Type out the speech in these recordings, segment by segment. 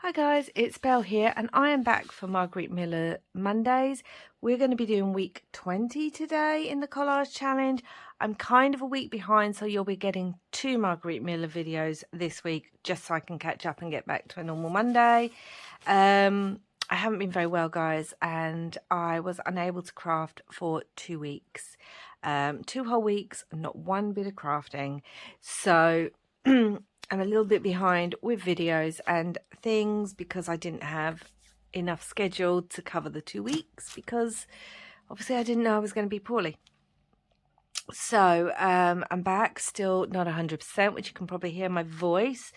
Hi guys, it's Belle here and I am back for Margarete Miller Mondays. We're going to be doing week 20 today in the collage challenge. I'm kind of a week behind, so you'll be getting 2 Margarete Miller videos this week just so I can catch up and get back to a normal Monday. I haven't been very well, guys, and I was unable to craft for 2 weeks. 2 whole weeks, not one bit of crafting. So I'm a little bit behind with videos and things because I didn't have enough scheduled to cover the 2 weeks because obviously I didn't know I was going to be poorly. So I'm back, still not 100%, which you can probably hear my voice,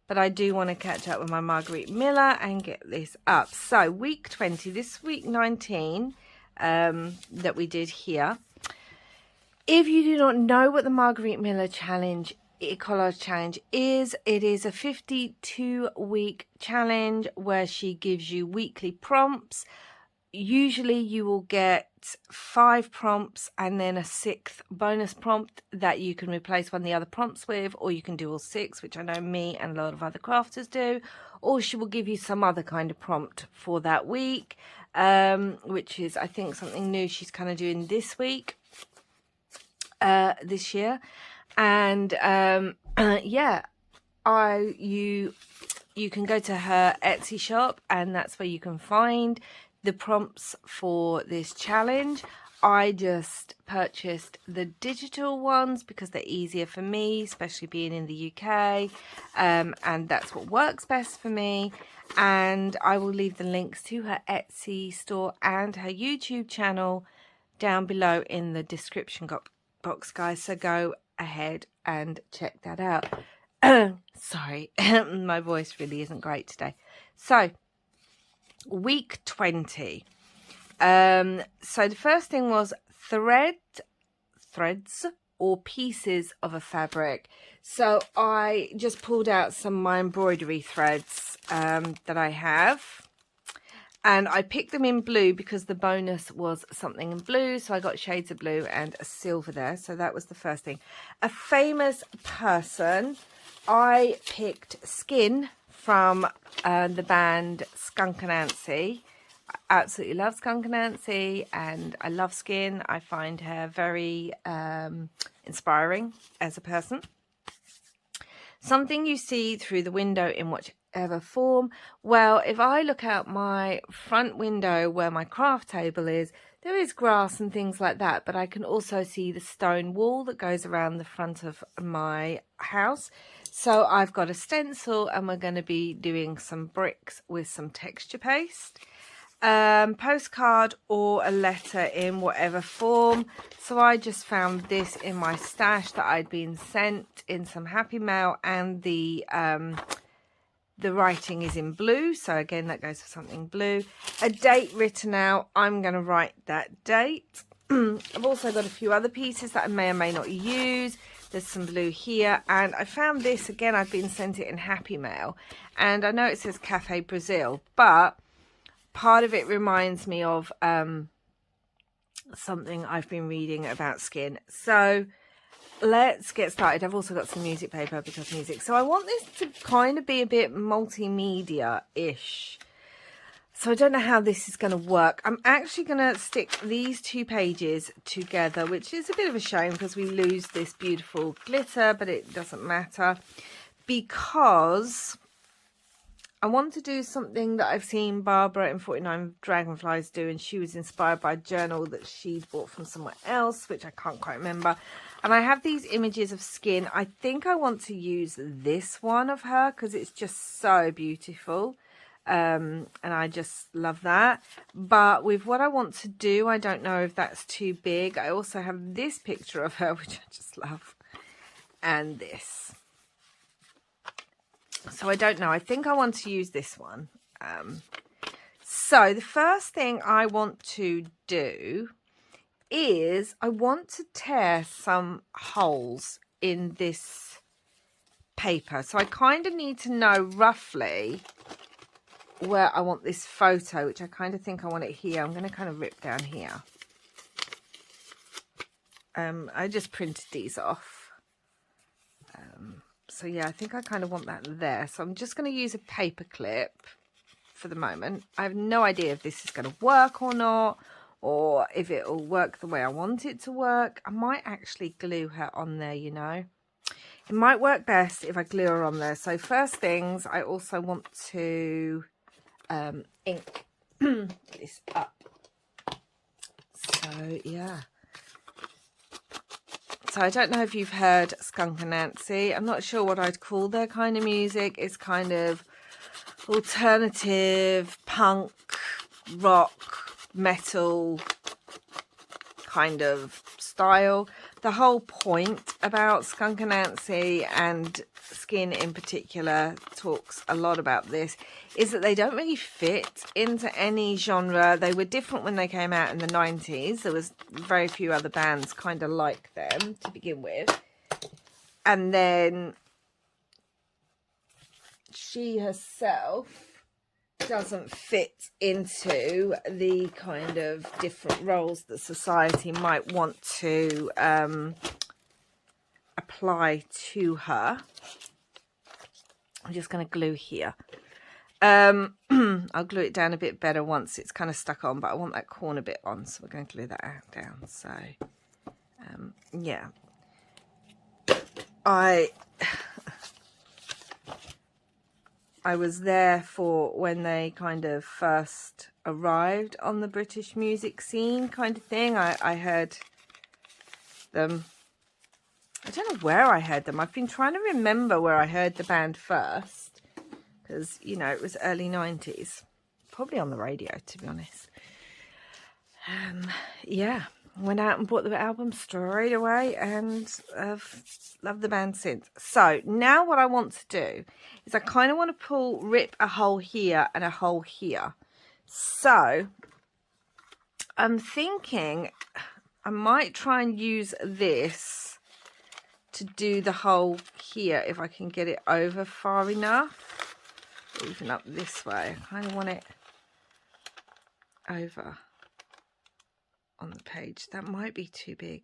but I do want to catch up with my Margarete Miller and get this up. So week 20, this week 19 that we did here. If you do not know what the Margarete Miller challenge collage challenge is, it is a 52-week challenge where she gives you weekly prompts. Usually you will get 5 prompts and then a 6th bonus prompt that you can replace one of the other prompts with, or you can do all 6, which I know me and a lot of other crafters do, or she will give you some other kind of prompt for that week, which is, I think, something new she's kind of doing this week, this year. And yeah, you can go to her Etsy shop and that's where you can find the prompts for this challenge. I just purchased the digital ones because they're easier for me, especially being in the UK, and that's what works best for me. And I will leave the links to her Etsy store and her YouTube channel down below in the description box, guys, so go ahead and check that out. Sorry, my voice really isn't great today. So week 20, so the first thing was threads or pieces of a fabric. So I just pulled out some of my embroidery threads that I have, and I picked them in blue because the bonus was something in blue. So I got shades of blue and a silver there. So that was the first thing. A famous person, I picked Skin from the band Skunk Anansie. I absolutely love Skunk Anansie and I love Skin. I find her very inspiring as a person. Something you see through the window in whichever form. Well, if I look out my front window where my craft table is, there is grass and things like that, but I can also see the stone wall that goes around the front of my house. So I've got a stencil and we're going to be doing some bricks with some texture paste. Postcard or a letter in whatever form. So I just found this in my stash that I'd been sent in some Happy Mail, and the writing is in blue, so again that goes for something blue. A date written out, I'm going to write that date. I've also got a few other pieces that I may or may not use. There's some blue here, and I found this again, I've been sent it in Happy Mail, and I know it says Cafe Brazil, but part of it reminds me of something I've been reading about Skin. So let's get started. I've also got some music paper because music. So I want this to kind of be a bit multimedia-ish. So I don't know how this is going to work. I'm actually going to stick these 2 pages together, which is a bit of a shame because we lose this beautiful glitter, but it doesn't matter because I want to do something that I've seen Barbara in 49 Dragonflies do, and she was inspired by a journal that she'd bought from somewhere else, which I can't quite remember. And I have these images of Skin. I think I want to use this one of her because it's just so beautiful. And I just love that. But with what I want to do, I don't know if that's too big. I also have this picture of her, which I just love, and this. So I don't know. I think I want to use this one. So the first thing I want to do is I want to tear some holes in this paper. So I kind of need to know roughly where I want this photo, which I kind of think I want it here. I'm going to kind of rip down here. I just printed these off. So yeah, I think I kind of want that there. So I'm just going to use a paper clip for the moment. I have no idea if this is going to work or not, or if it will work the way I want it to work. I might actually glue her on there, you know. It might work best if I glue her on there. So first things, I also want to ink this up. So yeah. So I don't know if you've heard Skunk and Nancy. I'm not sure what I'd call their kind of music. It's kind of alternative, punk, rock, metal kind of style. The whole point about Skunk and Nancy, and Skin in particular talks a lot about this, is that they don't really fit into any genre. They were different when they came out in the 90s. There was very few other bands kind of like them to begin with. And then she herself doesn't fit into the kind of different roles that society might want to apply to her. I'm just going to glue here. I'll glue it down a bit better once it's kind of stuck on, but I want that corner bit on, so we're going to glue that down. So yeah, I was there for when they kind of first arrived on the British music scene kind of thing. I heard them. I don't know where I heard them. I've been trying to remember where I heard the band first, because, you know, it was early 90s. Probably on the radio, to be honest. Yeah, went out and bought the album straight away, and I've loved the band since. So now what I want to do is I kind of want to rip a hole here and a hole here. So I'm thinking I might try and use this to do the hole here, if I can get it over far enough. Even up this way. I kind of want it over on the page. That might be too big.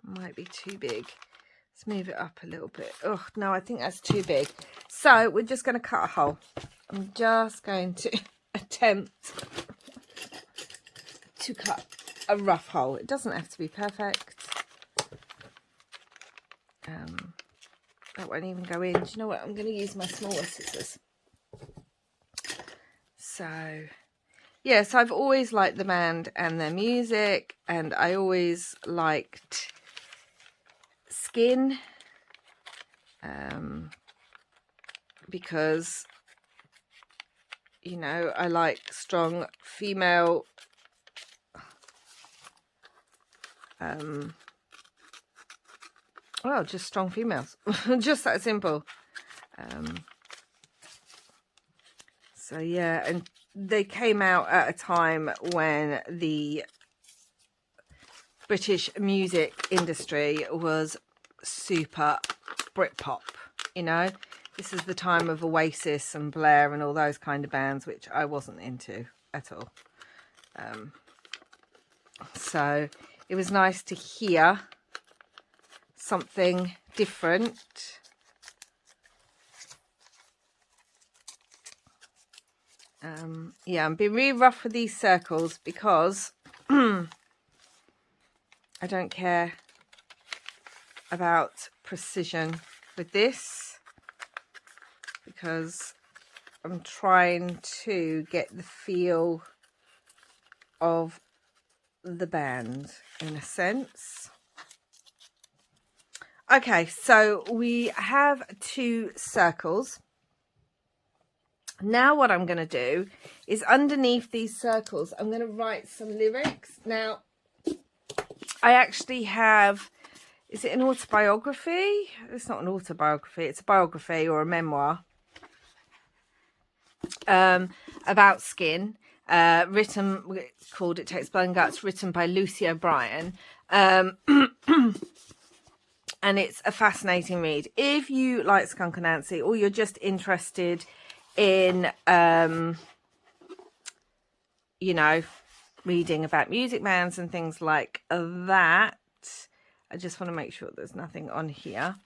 Might be too big. Let's move it up a little bit. Oh, no, I think that's too big. So we're just going to cut a hole. I'm just going to attempt to cut a rough hole. It doesn't have to be perfect. That won't even go in. Do you know what? I'm going to use my smaller scissors. So yeah, so I've always liked the band and their music, and I always liked Skin, because, you know, I like strong female well, just strong females. Just that simple. So yeah, and they came out at a time when the British music industry was super Britpop, you know. This is the time of Oasis and Blair and all those kind of bands, which I wasn't into at all. So it was nice to hear something different. Yeah, I'm being really rough with these circles because I don't care about precision with this, because I'm trying to get the feel of the band in a sense. Okay, so we have 2 circles. Now what I'm going to do is underneath these circles, I'm going to write some lyrics. Now, I actually have, is it an autobiography? It's not an autobiography, it's a biography or a memoir about Skin, written, called It Takes Blood and Guts, written by Lucy O'Brien. And it's a fascinating read. If you like Skunk and Nancy, or you're just interested in, you know, reading about music bands and things like that, I just want to make sure there's nothing on here.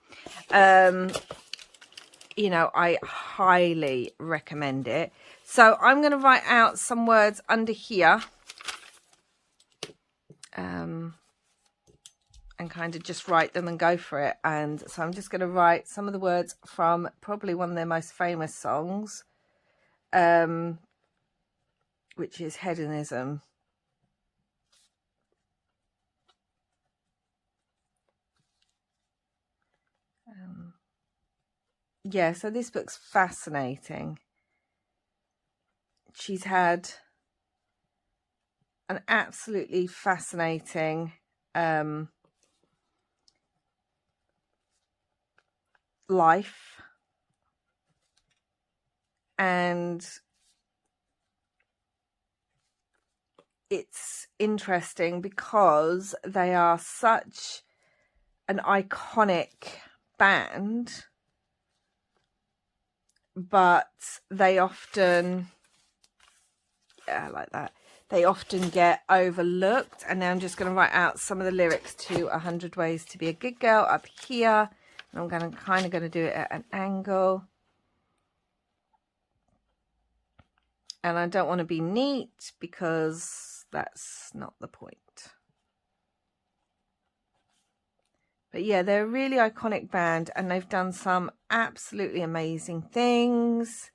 you know, I highly recommend it. So I'm going to write out some words under here. And kind of just write them and go for it. And so I'm just going to write some of the words from probably one of their most famous songs, which is Hedonism. Yeah, so this book's fascinating. She's had an absolutely fascinating life, and it's interesting because they are such an iconic band, but they often, yeah, like that, they often get overlooked. And now I'm just going to write out some of the lyrics to 100 Ways to Be a Good Girl up here. And I'm going to do it at an angle. And I don't want to be neat because that's not the point. But yeah, they're a really iconic band and they've done some absolutely amazing things.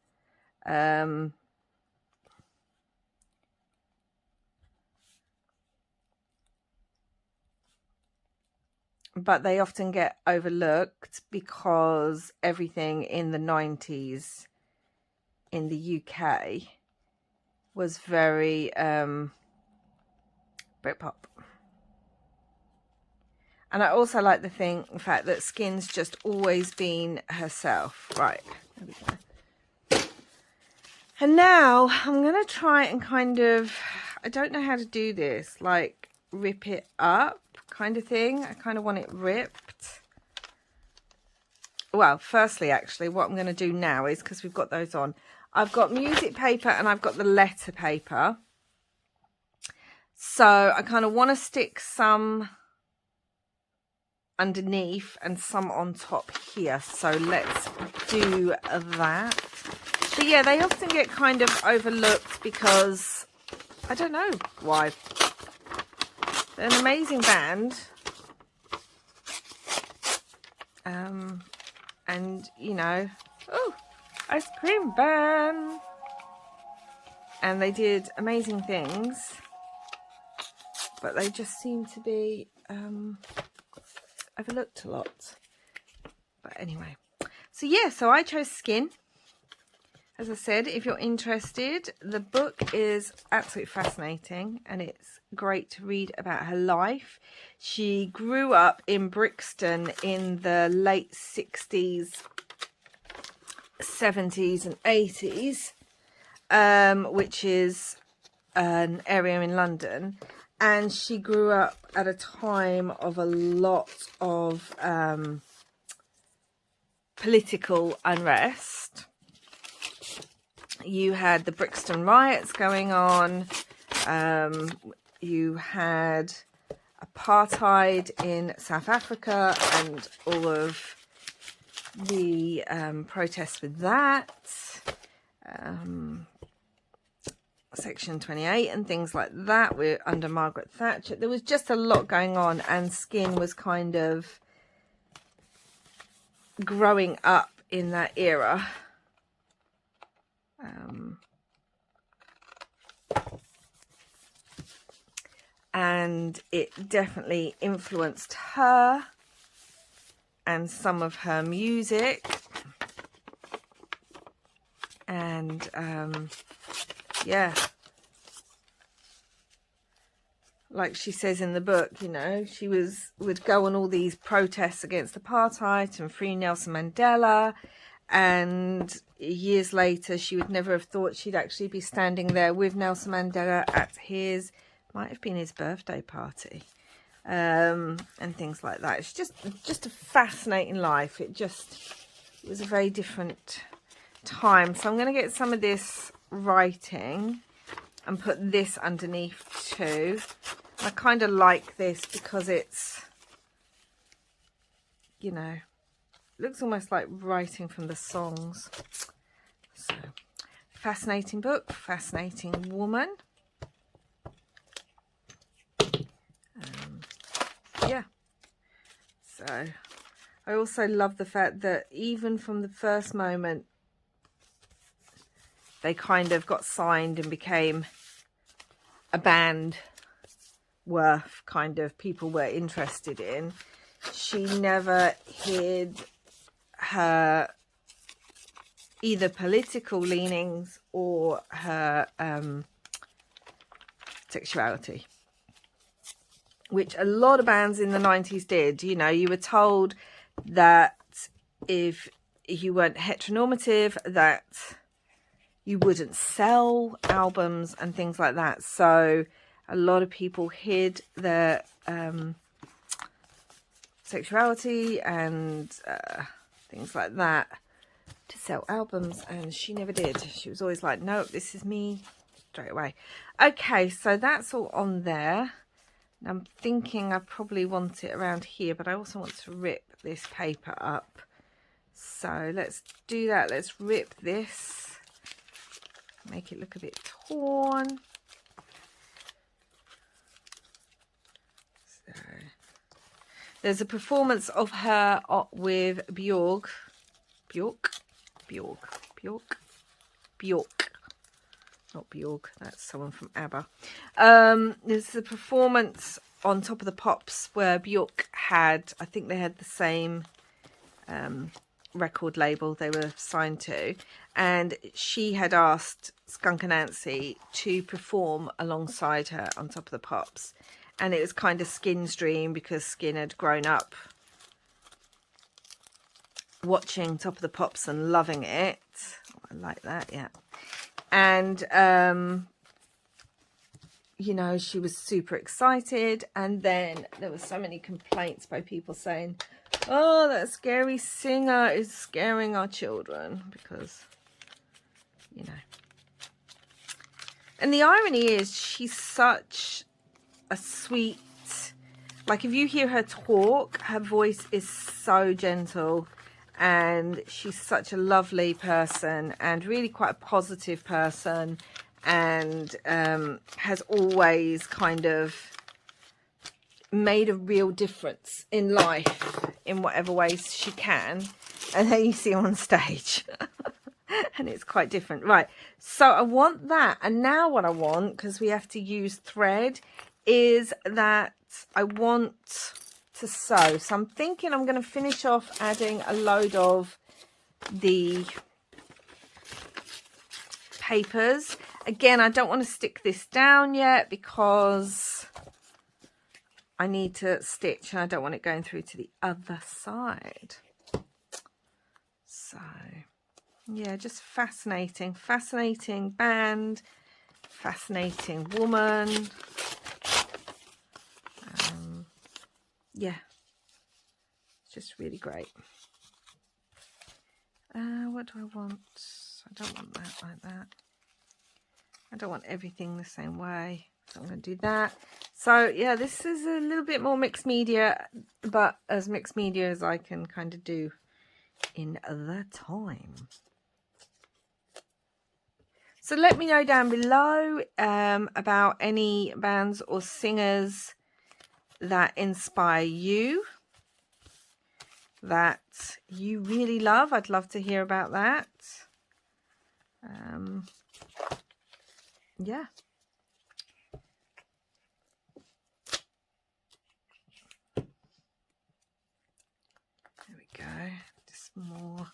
But they often get overlooked because everything in the 90s in the UK was very Britpop. And I also like the fact that Skin's just always been herself. Right, there we go. And now I'm going to try and kind of, I don't know how to do this, like rip it up kind of thing. I kind of want it ripped. Well, firstly, actually, what I'm going to do now is, because we've got those on, I've got music paper and I've got the letter paper. So I kind of want to stick some underneath and some on top here. So let's do that. But yeah, they often get kind of overlooked because I don't know why. They're an amazing band. And you know, oh, ice cream van. And they did amazing things, but they just seem to be overlooked a lot. But anyway, so yeah, so I chose Skin. As I said, if you're interested, the book is absolutely fascinating and it's great to read about her life. She grew up in Brixton in the late 60s, 70s and 80s, which is an area in London. And she grew up at a time of a lot of political unrest. You had the Brixton riots going on. You had apartheid in South Africa and all of the protests with that. Section 28 and things like that. We're under Margaret Thatcher. There was just a lot going on, and Skin was kind of growing up in that era. And it definitely influenced her and some of her music. And yeah, like she says in the book, you know, she would go on all these protests against apartheid and free Nelson Mandela, and years later she would never have thought she'd actually be standing there with Nelson Mandela at his, might have been his birthday party, and things like that. It's just a fascinating life. It was a very different time. So I'm going to get some of this writing and put this underneath too. I kind of like this because it's, you know, looks almost like writing from the songs. So, fascinating book, fascinating woman. Yeah. So, I also love the fact that even from the first moment, they kind of got signed and became a band worth kind of people were interested in. She never hid her either political leanings or her sexuality, which a lot of bands in the 90s did. You know, you were told that if you weren't heteronormative, that you wouldn't sell albums and things like that. So a lot of people hid their sexuality and things like that to sell albums, and she never did. She was always like, no, this is me, straight away. Okay, so that's all on there. I'm thinking I probably want it around here, but I also want to rip this paper up. So let's do that. Let's rip this, make it look a bit torn. So there's a performance of her with Björk, not Björk, that's someone from ABBA. There's a performance on Top of the Pops where Björk had, I think they had the same record label they were signed to, and she had asked Skunk Anansie to perform alongside her on Top of the Pops, and it was kind of Skin's dream because Skin had grown up watching Top of the Pops and loving it. Oh, I like that, yeah. And you know, she was super excited, and then there were so many complaints by people saying, oh, that scary singer is scaring our children, because, you know. And the irony is, she's such a sweet, like if you hear her talk, her voice is so gentle, and she's such a lovely person and really quite a positive person, and has always kind of made a real difference in life in whatever ways she can. And then you see her on stage and it's quite different. Right, so I want that. And now what I want, because we have to use thread, is that I want to sew. So I'm thinking I'm going to finish off adding a load of the papers. Again, I don't want to stick this down yet because I need to stitch and I don't want it going through to the other side. So yeah, just fascinating band, fascinating woman. Yeah, it's just really great. What do I want? I don't want that like that. I don't want everything the same way, so I'm going to do that. So yeah, this is a little bit more mixed media, but as mixed media as I can kind of do in the time. So let me know down below about any bands or singers that inspire you, that you really love. I'd love to hear about that. Yeah. There we go. Just more.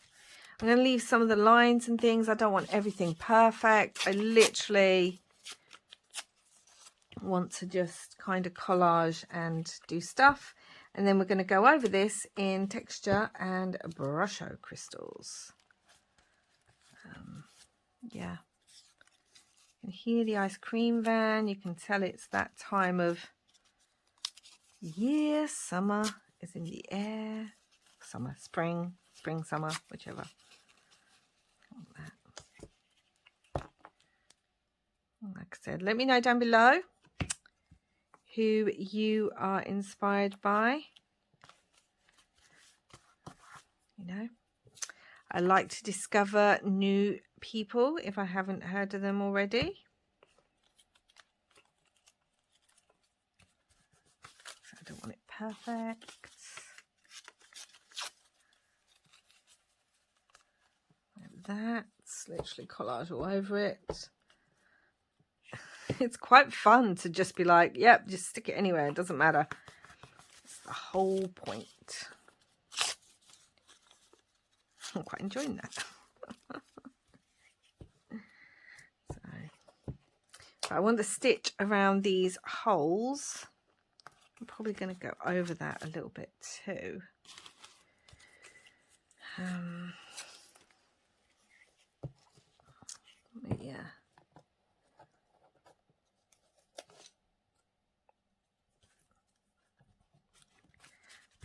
I'm going to leave some of the lines and things. I don't want everything perfect. I literally want to just kind of collage and do stuff. And then we're going to go over this in texture and brusho crystals. Yeah. You can hear the ice cream van. You can tell it's that time of year. Summer is in the air. Summer, spring, summer, whichever. Like I said, let me know down below who you are inspired by. You know, I like to discover new people if I haven't heard of them already. So I don't want it perfect. Like that. It's literally collage all over it. It's quite fun to just be like, yep, just stick it anywhere. It doesn't matter. It's the whole point. I'm quite enjoying that. So I want the stitch around these holes. I'm probably going to go over that a little bit too. Yeah.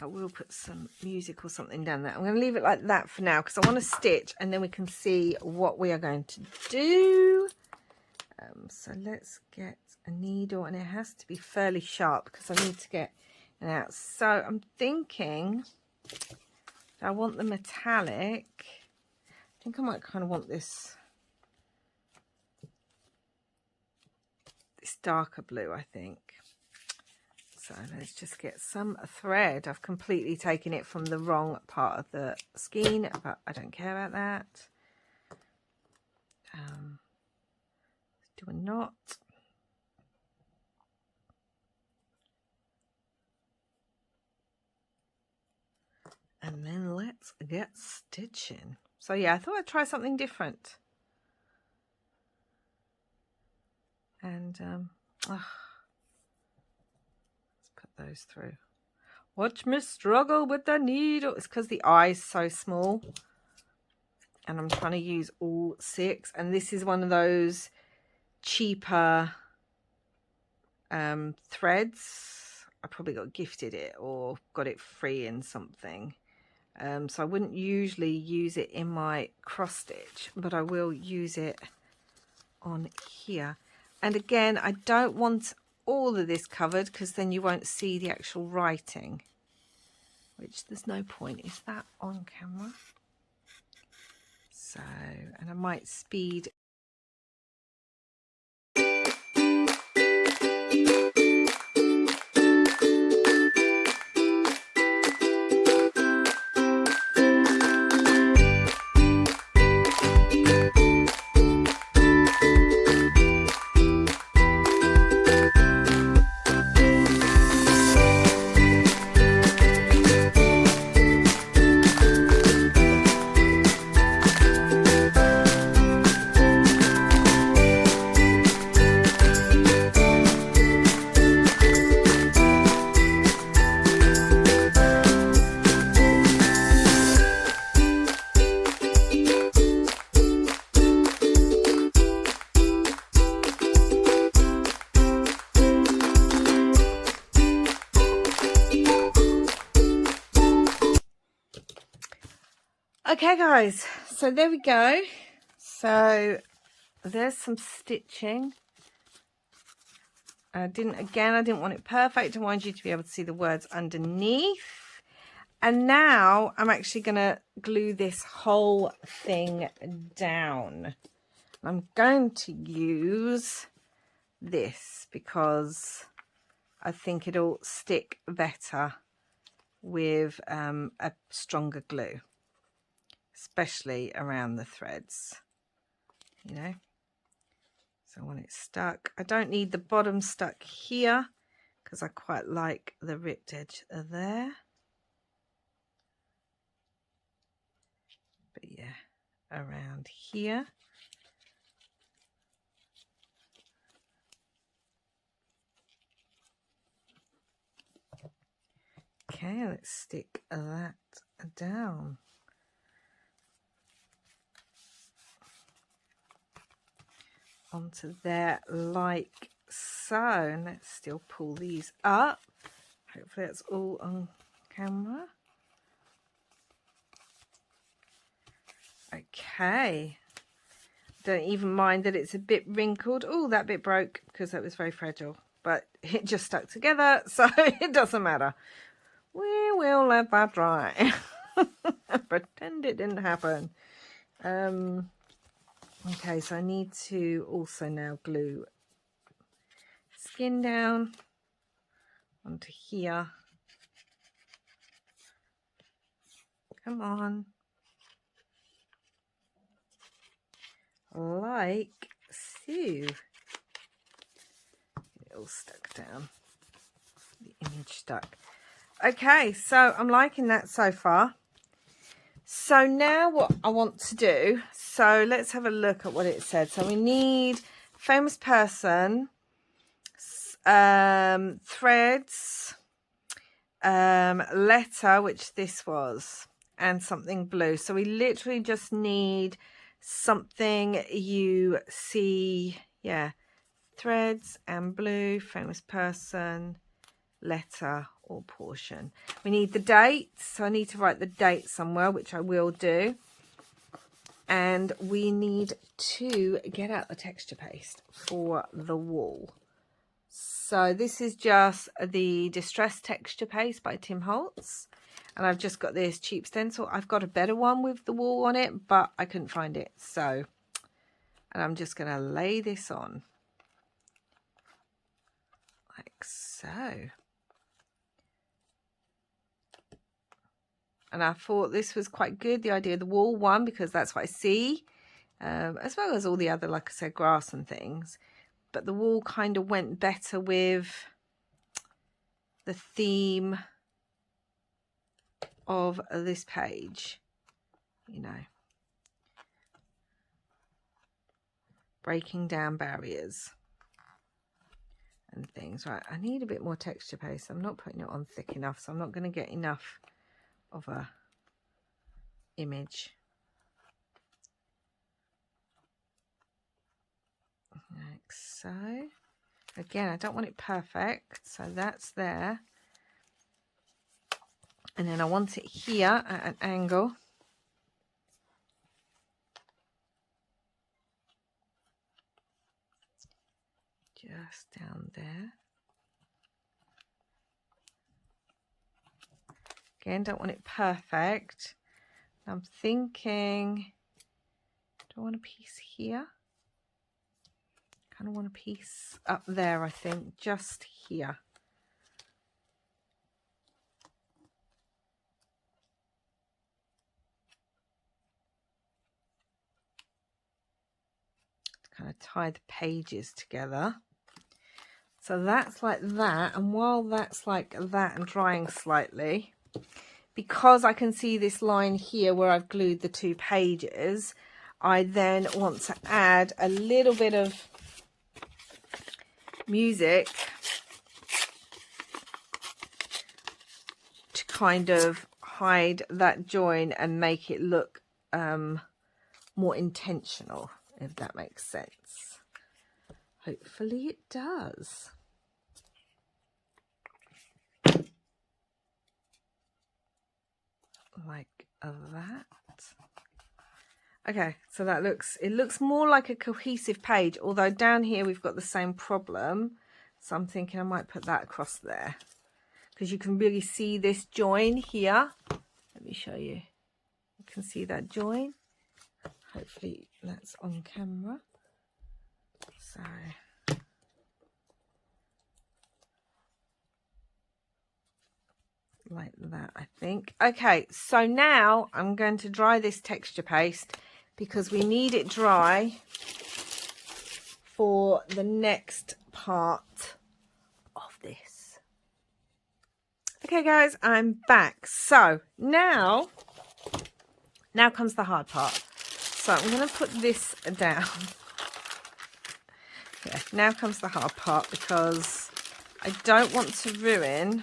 I will put some music or something down there. I'm going to leave it like that for now because I want to stitch and then we can see what we are going to do. So let's get a needle, and it has to be fairly sharp because I need to get it out. So I'm thinking I want the metallic. I think I might kind of want this darker blue, I think. So let's just get some thread. I've completely taken it from the wrong part of the skein, but I don't care about that. Do a knot. And then let's get stitching. So yeah, I thought I'd try something different. And let's put those through. Watch me struggle with the needle. It's because the eye's so small. And I'm trying to use all 6. And this is one of those cheaper threads. I probably got gifted it or got it free in something. So I wouldn't usually use it in my cross stitch, but I will use it on here. And again, I don't want all of this covered because then you won't see the actual writing, which there's no point. Is that on camera? So, and I might speed. Okay guys, so there we go. So there's some stitching. I didn't want it perfect. I wanted you to be able to see the words underneath. And now I'm actually going to glue this whole thing down. I'm going to use this because I think it'll stick better with a stronger glue, especially around the threads, you know. So when it's stuck, I don't need the bottom stuck here because I quite like the ripped edge there. But yeah, around here. Okay, let's stick that down. Onto there like so, and let's still pull these up. Hopefully that's all on camera. Okay, don't even mind that it's a bit wrinkled. Oh, that bit broke because that was very fragile, but it just stuck together, so it doesn't matter. We will let that dry. Pretend it didn't happen. Okay, so I need to also now glue skin down onto here. Come on. Like so. It all stuck down. The image stuck. Okay, so I'm liking that so far. So now what I want to do, so let's have a look at what it said. So we need famous person, threads, letter, which this was, and something blue. So we literally just need something you see, yeah, threads and blue, famous person, letter or portion. We need the date, so I need to write the date somewhere, which I will do. And we need to get out the texture paste for the wall. So this is just the Distress Texture Paste by Tim Holtz. And I've just got this cheap stencil. I've got a better one with the wall on it, but I couldn't find it. So, and I'm just going to lay this on. Like so. And I thought this was quite good, the idea of the wall one, because that's what I see. As well as all the other, like I said, grass and things. But the wall kind of went better with the theme of this page, you know, breaking down barriers and things. Right, I need a bit more texture paste. I'm not putting it on thick enough, so I'm not going to get enough of a image. Like so. Again, I don't want it perfect, so that's there. And then I want it here at an angle. Just down there. Again, don't want it perfect. I'm thinking, do I want a piece here? Kind of want a piece up there, I think, just here. Kind of tie the pages together. So that's like that, and while that's like that and drying slightly, because I can see this line here where I've glued the two pages, I then want to add a little bit of music to kind of hide that join and make it look more intentional, if that makes sense. Hopefully it does. Like that. Okay, so that looks, it looks more like a cohesive page, although down here we've got the same problem. So I'm thinking I might put that across there, because you can really see this join here. Let me show you. You can see that join. Hopefully that's on camera. So like that, I think. Okay, so now I'm going to dry this texture paste because we need it dry for the next part of this. Okay guys, I'm back. So now comes the hard part. So I'm going to put this down. Yeah, now comes the hard part, because I don't want to ruin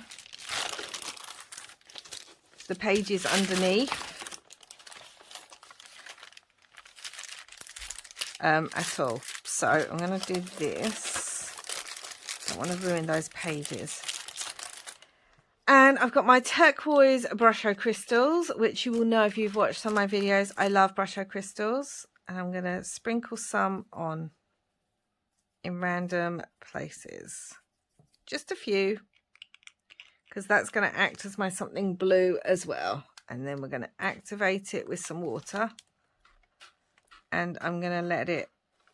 the pages underneath at all. So I'm going to do this. Don't want to ruin those pages. And I've got my turquoise brusho crystals, which you will know if you've watched some of my videos. I love brusho crystals. And I'm going to sprinkle some on in random places. Just a few, because that's going to act as my something blue as well. And then we're going to activate it with some water. And I'm going to let it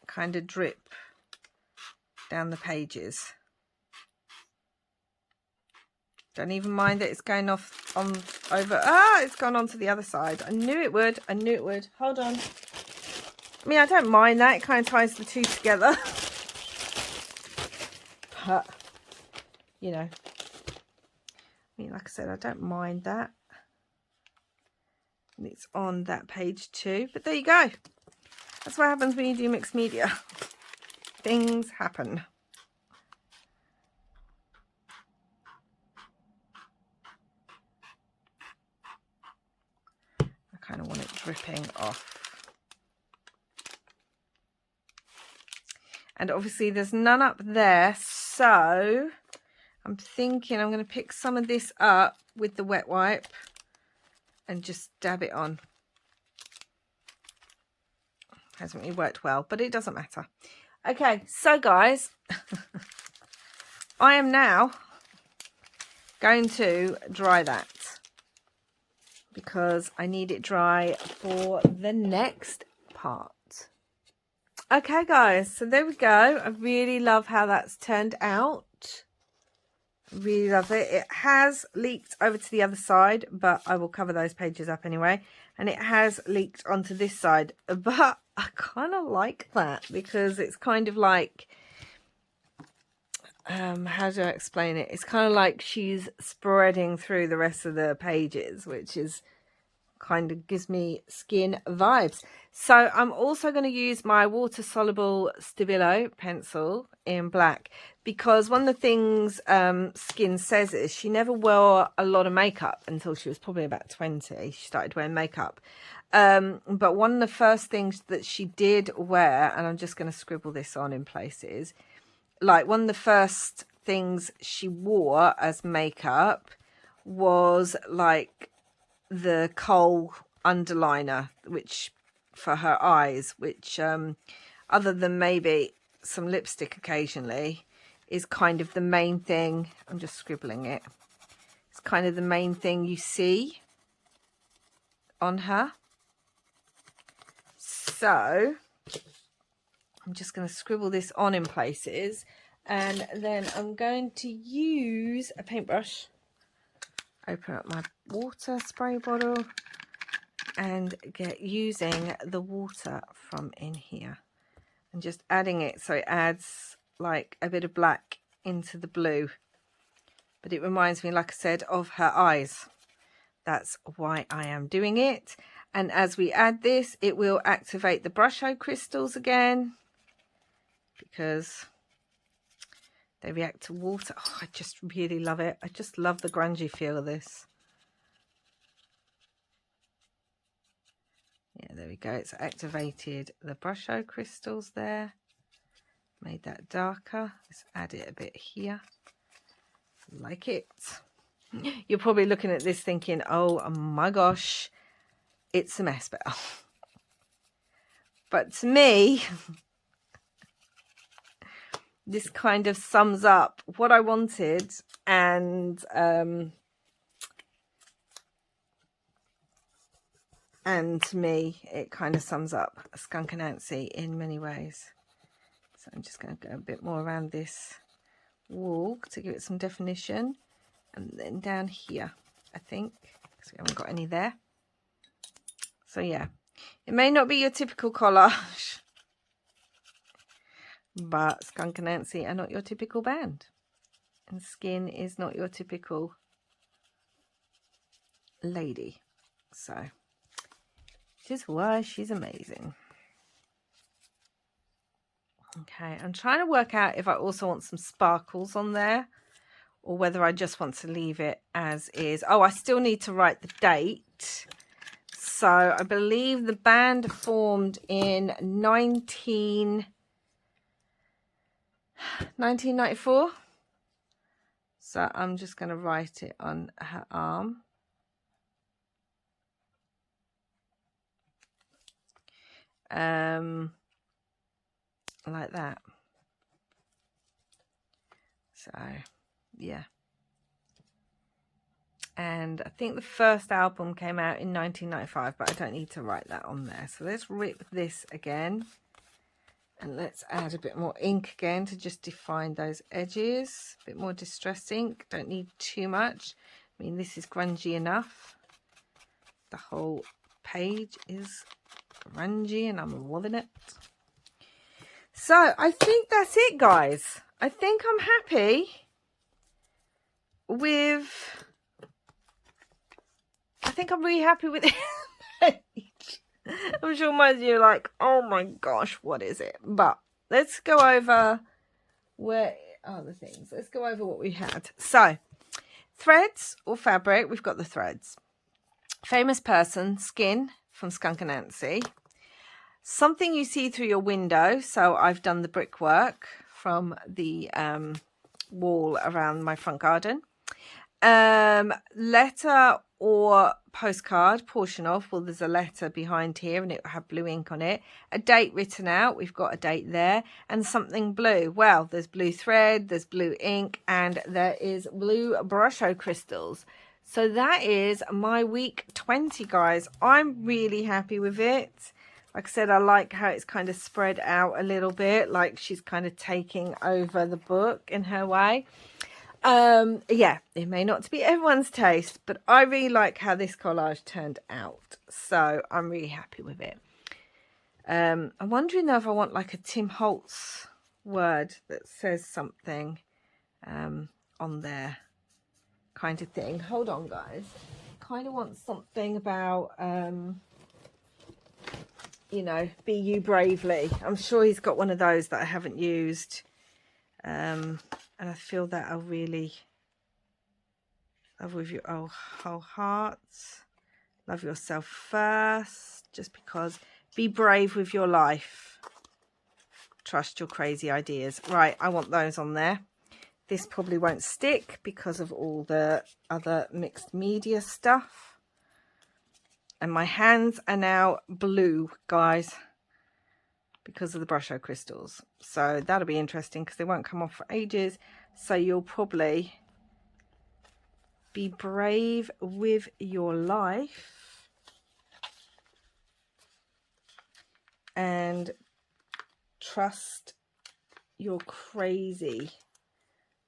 kind of drip down the pages. Don't even mind that it's going off on over. Ah, it's gone on to the other side. I knew it would. I knew it would. Hold on. I mean, I don't mind that. It kind of ties the two together. But, you know, I mean, like I said, I don't mind that. And it's on that page too. But there you go. That's what happens when you do mixed media. Things happen. I kind of want it dripping off. And obviously there's none up there, so I'm thinking I'm going to pick some of this up with the wet wipe and just dab it on. Hasn't really worked well, but it doesn't matter. Okay, so guys, I am now going to dry that because I need it dry for the next part. Okay guys, so there we go. I really love how that's turned out. Really love it. It has leaked over to the other side, but I will cover those pages up anyway. And it has leaked onto this side, but I kind of like that because it's kind of like, how do I explain it? It's kind of like she's spreading through the rest of the pages, which is kind of gives me skin vibes. So I'm also going to use my water soluble Stabilo pencil in black because one of the things Skin says is she never wore a lot of makeup until she was probably about 20. She started wearing makeup, but one of the first things that she did wear, and I'm just going to scribble this on in places, like one of the first things she wore as makeup was like the kohl underliner, which for her eyes, which other than maybe some lipstick occasionally, is kind of the main thing. I'm just scribbling it. It's kind of the main thing you see on her. So I'm just going to scribble this on in places, and then I'm going to use a paintbrush. Open up my water spray bottle and get using the water from in here and just adding it so it adds like a bit of black into the blue, but it reminds me, like I said, of her eyes. That's why I am doing it. And as we add this, it will activate the brusho crystals again because they react to water. Oh, I just really love it. I just love the grungy feel of this. Yeah, there we go. It's activated the brusho crystals there. Made that darker. Let's add it a bit here. Like it. You're probably looking at this thinking, oh my gosh, it's a mess, Belle. But to me, this kind of sums up what I wanted, and to me, it kind of sums up Skunk Anansie in many ways. So I'm just going to go a bit more around this wall to give it some definition. And then down here, I think, because we haven't got any there. So yeah, it may not be your typical collage, but Skunk Anansie are not your typical band. And Skin is not your typical lady. So, which is why she's amazing. Okay, I'm trying to work out if I also want some sparkles on there or whether I just want to leave it as is. Oh, I still need to write the date. So I believe the band formed in 1994. So I'm just going to write it on her arm. Like that. So yeah, And I think the first album came out in 1995, but I don't need to write that on there. So let's rip this again. And let's add a bit more ink again to just define those edges. A bit more distress ink. Don't need too much. I mean, this is grungy enough. The whole page is grungy and I'm loving it. So I think that's it, guys. I think I'm happy with... I think I'm really happy with it. I'm sure most of you are like, oh my gosh, what is it? But let's go over where are the things. Let's go over what we had. So, threads or fabric, we've got the threads. Famous person, skin from Skunk and Nancy. Something you see through your window. So I've done the brickwork from the wall around my front garden. Letter or postcard, portion of, well, there's a letter behind here and it will have blue ink on it. A date written out, we've got a date there, and something blue. Well, there's blue thread, there's blue ink, and there is blue brusho crystals. So that is my week 20, guys. I'm really happy with it. Like I said, I like how it's kind of spread out a little bit, like she's kind of taking over the book in her way. Yeah, it may not be everyone's taste, but I really like how this collage turned out. So I'm really happy with it. I'm wondering though if I want like a Tim Holtz word that says something on there kind of thing. Hold on, guys. Kind of want something about, you know, be you bravely. I'm sure he's got one of those that I haven't used. And I feel that I'll really love with your whole heart. Love yourself first. Just because. Be brave with your life. Trust your crazy ideas. Right, I want those on there. This probably won't stick because of all the other mixed media stuff. And my hands are now blue, guys, because of the brusho crystals. So that'll be interesting because they won't come off for ages. So you'll probably be brave with your life and trust your crazy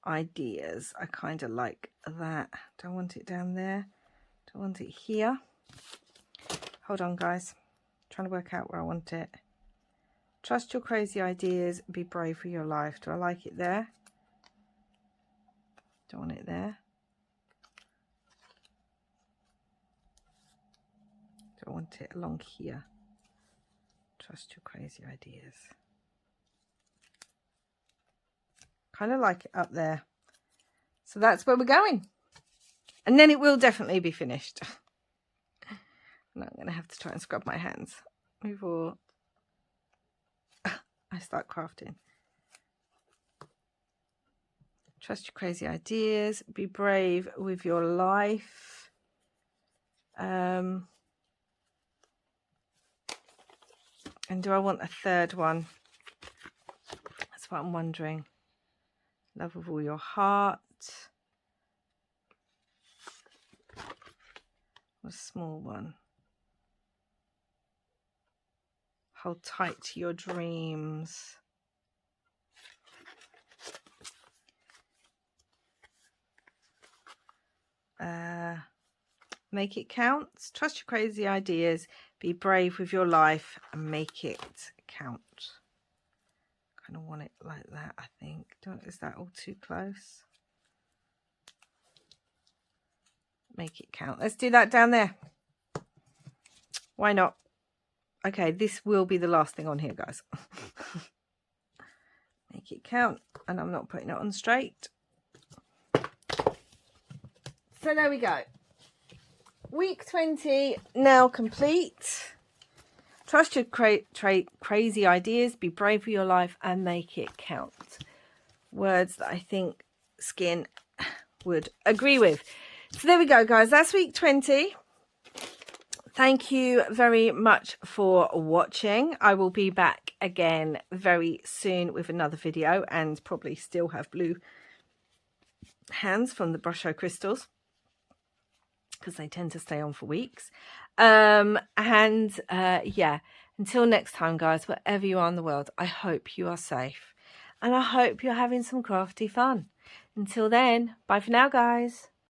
ideas. I kind of like that. Don't want it down there. Don't want it here. Hold on, guys. I'm trying to work out where I want it. Trust your crazy ideas. Be brave for your life. Do I like it there? Don't want it there. Don't want it along here. Trust your crazy ideas. Kind of like it up there. So that's where we're going. And then it will definitely be finished. And I'm going to have to try and scrub my hands before I start crafting. Trust your crazy ideas. Be brave with your life. And do I want a third one? That's what I'm wondering. Love with all your heart. A small one. Hold tight to your dreams. Make it count. Trust your crazy ideas. Be brave with your life and make it count. Kind of want it like that, I think. Is that all too close? Make it count. Let's do that down there. Why not? Okay, this will be the last thing on here, guys. Make it count. And I'm not putting it on straight. So there we go. Week 20 now complete. Trust your crazy ideas. Be brave for your life and make it count. Words that I think Skin would agree with. So there we go, guys. That's week 20. Thank you very much for watching. I will be back again very soon with another video and probably still have blue hands from the brusho crystals. because they tend to stay on for weeks. Yeah, until next time, guys, wherever you are in the world, I hope you are safe and I hope you're having some crafty fun. Until then, bye for now, guys.